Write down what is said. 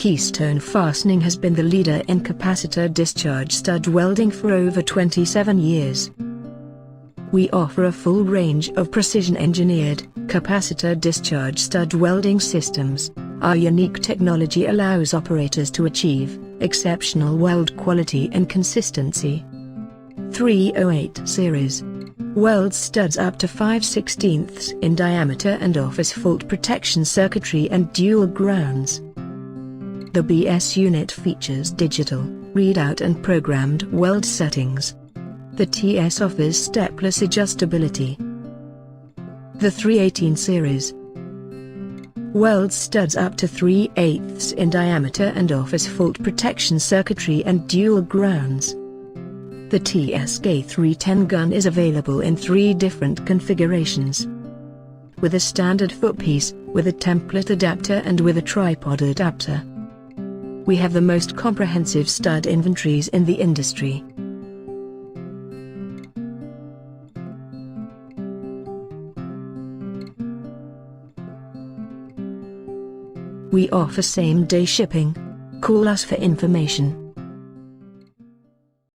Keystone Fastening has been the leader in capacitor discharge stud welding for over 27 years. We offer a full range of precision-engineered, capacitor discharge stud welding systems. Our unique technology allows operators to achieve exceptional weld quality and consistency. 308 series welds studs up to 5/16 in diameter and offers fault protection circuitry and dual grounds. The BS unit features digital, readout and programmed weld settings. The TS offers stepless adjustability. The 318 series welds studs up to 3/8 in diameter and offers fault protection circuitry and dual grounds. The TSK310 gun is available in 3 different configurations. With a standard footpiece, with a template adapter and with a tripod adapter. We have the most comprehensive stud inventories in the industry. We offer same-day shipping. Call us for information.